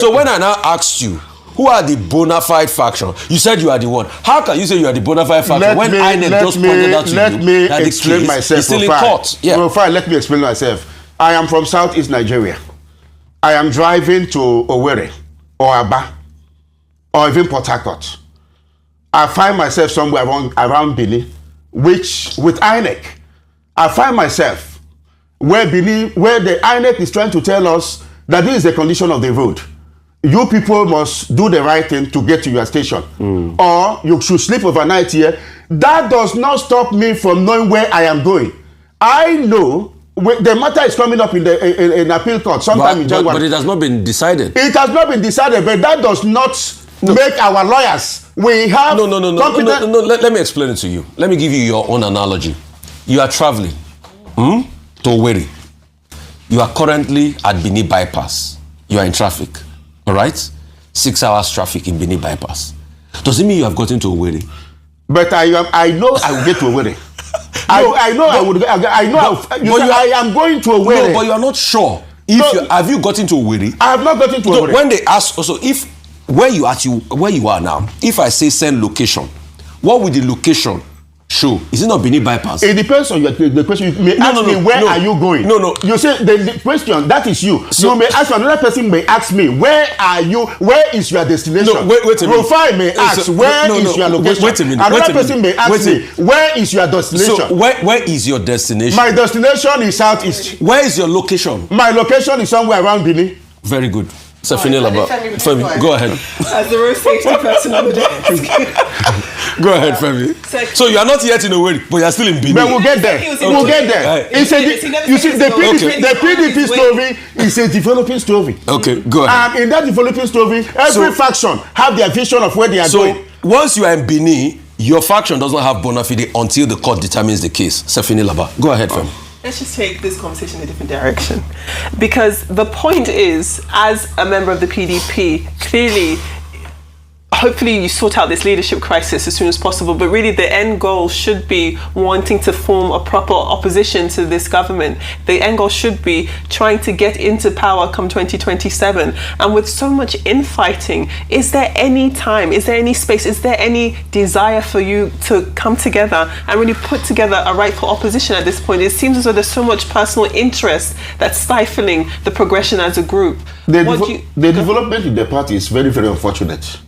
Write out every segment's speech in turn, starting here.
So when I now asked you, who are the bona fide faction? You said you are the one. How can you say you are the bona fide faction when INEC just pointed out to you that the case is still in court? Yeah. Rufai, let me explain myself. I am from Southeast Nigeria. I am driving to Owerri or Aba or even Port Harcourt. I find myself somewhere around Benin, which with INEC, I find myself where the INEC is trying to tell us that this is the condition of the road. You people must do the right thing to get to your station. Or you should sleep overnight here. That does not stop me from knowing where I am going. I know the matter is coming up in appeal court sometime in January. But it has not been decided. It has not been decided, but that does not make our lawyers. We have No. Let me explain it to you. Let me give you your own analogy. You are traveling to Owerri. You are currently at Benin bypass. You are in traffic. All right? 6 hours traffic in Benin bypass. Does it mean you have gotten to Owerri? But I know I will get to Owerri. I am going to Owerri. No, but you are not sure. Have you gotten to Owerri? I have not gotten to Owerri. When they ask also, if where you are now, if I say send location, what would the location show? Is it not Benin bypass? It depends on the question. You may ask me, where are you going? No. You say the question, that is you. So you may ask another person may ask me, where are you? Where is your destination? No, wait a minute. Rufai may ask, where is your location? Wait a minute. Another person may ask me, where is your destination? So where is your destination? My destination is Southeast. Where is your location? My location is somewhere around Benin. Very good. Femi, go ahead. As the road safety person on the desk. Go ahead, Femi. So you are not yet in Owerri, but you are still in Benin. But we'll get there. We'll get there. You see, the PDP story is a developing story. Okay, go ahead. And in that developing story, every faction have their vision of where they are going. Once you are in Benin, your faction does not have bona fide until the court determines the case. Sefini Laba. Go ahead, Femi. Let's just take this conversation in a different direction. Because the point is, as a member of the PDP, clearly, hopefully you sort out this leadership crisis as soon as possible, but really the end goal should be wanting to form a proper opposition to this government. The end goal should be trying to get into power come 2027. And with so much infighting, is there any time, is there any space, is there any desire for you to come together and really put together a rightful opposition at this point? It seems as though there's so much personal interest that's stifling the progression as a group. The development in the party is very, very unfortunate.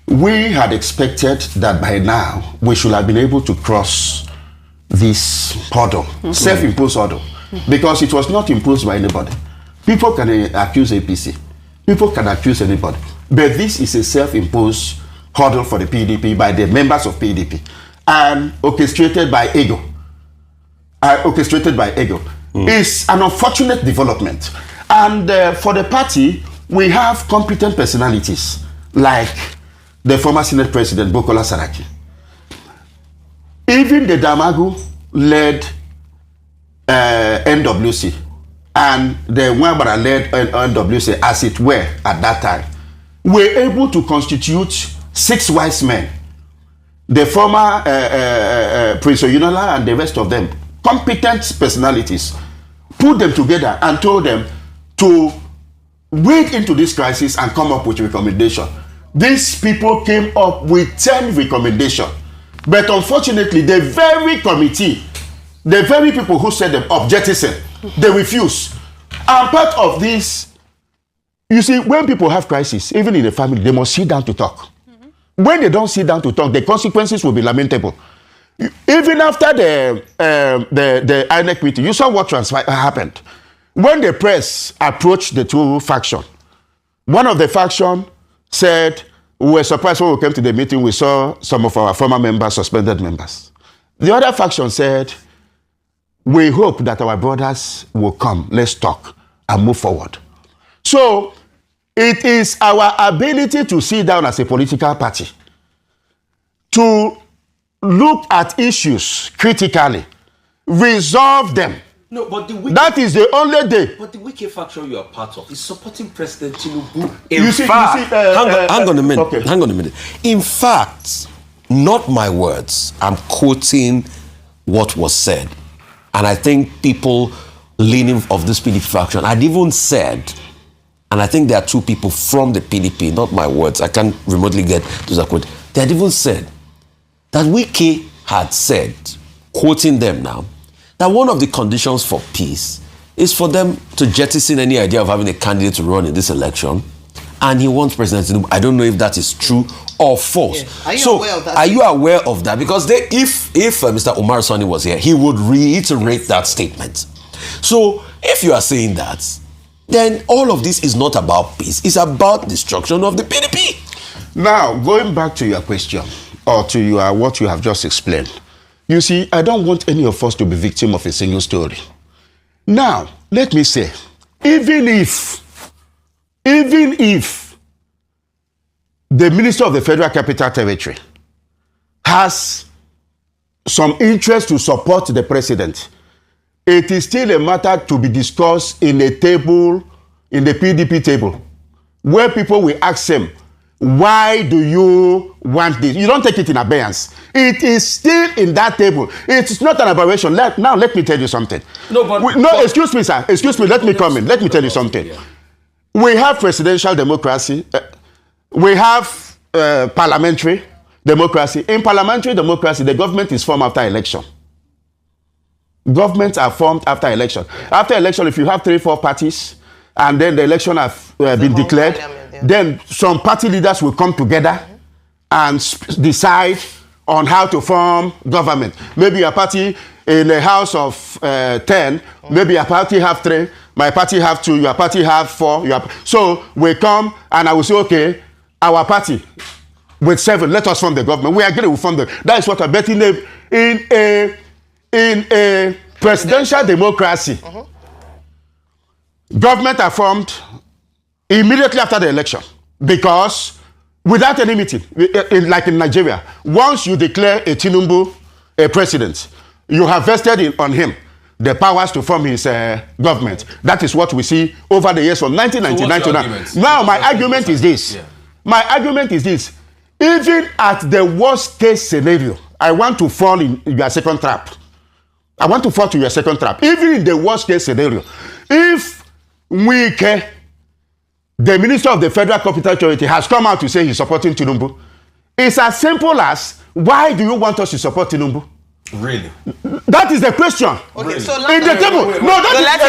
We had expected that by now we should have been able to cross this hurdle, self-imposed hurdle, because it was not imposed by anybody. People can accuse APC, people can accuse anybody, but this is a self-imposed hurdle for the PDP by the members of PDP and orchestrated by ego. It's an unfortunate development, and for the party we have competent personalities like the former Senate President, Bukola Saraki. Even the Damagu-led NWC and the Nwabara-led NWC, as it were at that time, were able to constitute 6 wise men. The former Prince Oyinlola and the rest of them, competent personalities, put them together and told them to wade into this crisis and come up with a recommendation. These people came up with 10 recommendations. But unfortunately, the very committee, the very people who set them up, jettison, they refuse. And part of this, you see, when people have crisis, even in the family, they must sit down to talk. When they don't sit down to talk, the consequences will be lamentable. Even after the INEC meeting, you saw what happened. When the press approached the two factions, one of the factions said, we were surprised when we came to the meeting, we saw some of our former members, suspended members. The other faction said, we hope that our brothers will come, let's talk and move forward. So it is our ability to sit down as a political party, to look at issues critically, resolve them. No, but that is the only day. But the Wike faction you are part of is supporting President Tinubu. Hang on a minute. Okay. Hang on a minute. In fact, not my words. I'm quoting what was said. And I think people leaning of this PDP faction had even said, and I think there are 2 people from the PDP, not my words, I can't remotely get to that quote, they had even said that Wike had said, quoting them now, that one of the conditions for peace is for them to jettison any idea of having a candidate to run in this election, and he wants President Tinubu. I don't know if that is true or false. Yeah. Are you aware of that? Are you aware of that? Because if Mr. Umar Sani was here, he would reiterate that statement. So if you are saying that, then all of this is not about peace. It's about destruction of the PDP. Now, going back to your question, or to your what you have just explained, you see, I don't want any of us to be victim of a single story. Now, let me say, even if the Minister of the Federal Capital Territory has some interest to support the president, it is still a matter to be discussed in a table, in the PDP table, where people will ask him, why do you want this? You don't take it in abeyance. It is still in that table. It's not an aberration. Now, let me tell you something. Excuse me, sir. Excuse me. Let me come in. Let me tell you something. Yeah. We have presidential democracy. We have parliamentary democracy. In parliamentary democracy, the government is formed after election. Governments are formed after election. After election, if you have 3-4 parties, and then the election have been declared, then some party leaders will come together and decide on how to form government. Maybe a party in a house of 10, maybe a party have 3, my party have 2, your party have 4. So we come and I will say, okay, our party with 7, let us form the government. We agree, we form the. That is what I'm betting in a presidential democracy. Government are formed immediately after the election, because without any meeting, like in Nigeria, once you declare a Tinubu a president, you have vested on him the powers to form his government. That is what we see over the years from 1999 to now. Now, my argument is this. Yeah. My argument is this. Even at the worst case scenario, I want to fall in your second trap. I want to fall to your second trap. Even in the worst case scenario, if Wike, the Minister of the Federal Capital Territory, has come out to say he's supporting Tinubu, it's as simple as, why do you want us to support Tinubu? Really? That is the question. Okay, really? so in the table. That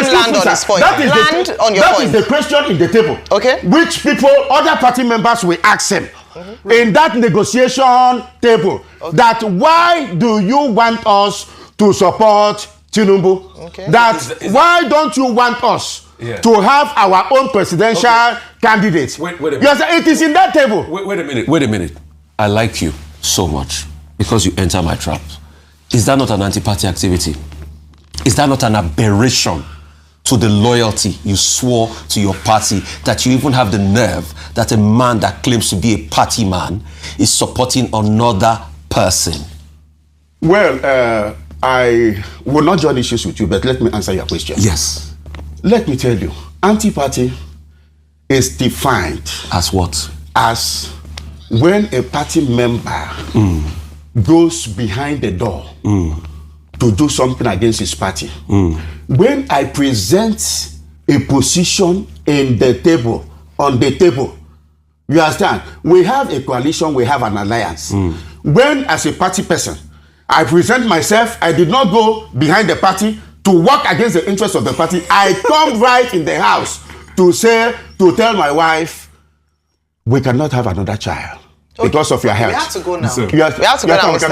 is the question in the table. Okay. Which people, other party members will ask him in that negotiation table. Okay. That why do you want us to support Tinubu? Okay. Why don't you want us to have our own presidential candidates? Wait a minute. Yes, it is in that table. Wait a minute. I like you so much because you enter my trap. Is that not an anti-party activity? Is that not an aberration to the loyalty you swore to your party, that you even have the nerve that a man that claims to be a party man is supporting another person? Well, I will not join issues with you, but let me answer your question. Yes. Let me tell you, anti-party is defined as what? As when a party member goes behind the door to do something against his party. When I present a position in the table, on the table, you understand, we have a coalition, we have an alliance. When, as a party person, I present myself, I did not go behind the party to work against the interests of the party. I come right in the house to tell my wife, we cannot have another child. Okay. Because of your health. We have to go now. We have to go now, Mr.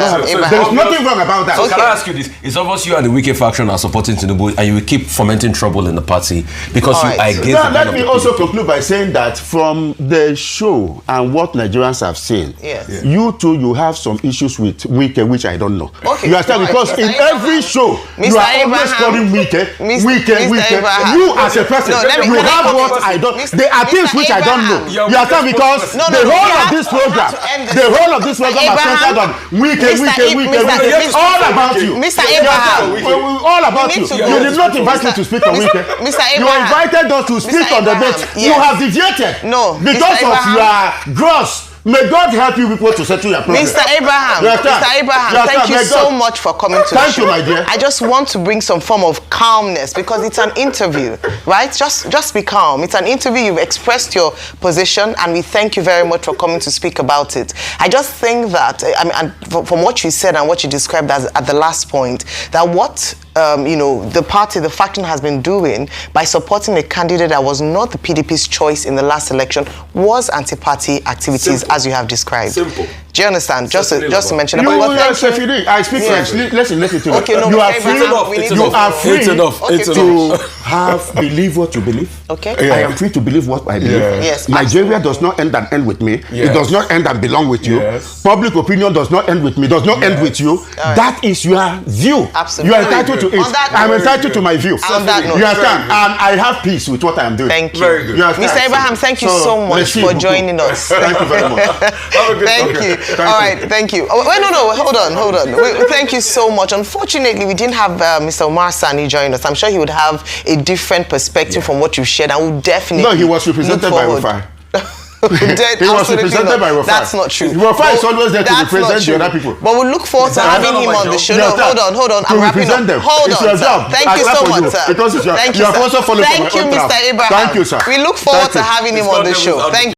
There's nothing wrong about that. So can I ask you this? It's obvious you and the Wike faction are supporting Tinubu, and you will keep fomenting trouble in the party because you are against the Let me also conclude by saying that from the show and what Nigerians have seen, you too, you have some issues with Wike, which I don't know. Okay. You understand? Because in every show, you are always calling Wike. You as a person, you have what I don't. There are things which I don't know. You understand? Because the whole of this program, the whole of this program is centered on Wike. All about you. Mr. Abraham. All about you. You did not invite me to speak on Wike. Mr. You invited us to speak on the debate. You have deviated. No. Because of your gross May God help you people to settle your problems. Mr. Abraham, thank you so much for coming to the show. Thank you, my dear. I just want to bring some form of calmness because it's an interview, right? Just be calm. It's an interview. You've expressed your position, and we thank you very much for coming to speak about it. I just think that, and from what you said and what you described as at the last point, that what the faction has been doing by supporting a candidate that was not the PDP's choice in the last election was anti-party activities. Simple. As you have described. Simple. Do you understand? Just to mention it. I speak French. Listen to me. Okay, no, you are free to have believe what you believe. Okay. I am free to believe what I believe. Yes. Nigeria does not end with me. Yes. It does not end and belong with you. Yes. Public opinion does not end with me. Does not end with you. Right. That is your view. Absolutely. You are entitled to it. I'm entitled to my view. On that note, you understand? And I have peace with what I am doing. Thank you. Very good. Mr. Abraham, thank you so much for joining us. Thank you very much. Thank you. All right, thank you. Oh, wait, no, hold on. Thank you so much. Unfortunately, we didn't have Mr. Omar Sani join us. I'm sure he would have a different perspective from what you've shared, and would definitely. No, he was represented by Rufai. He was represented by Rufai. That's not true. Rufai is always there to represent the other people. But we'll look forward to having him on the show. No, hold on. I'm wrapping up. Hold on, sir. Thank you so much, sir. Thank you, sir. Thank you, Mr. Abraham. Thank you, sir. We look forward to having him on the show. Thank you.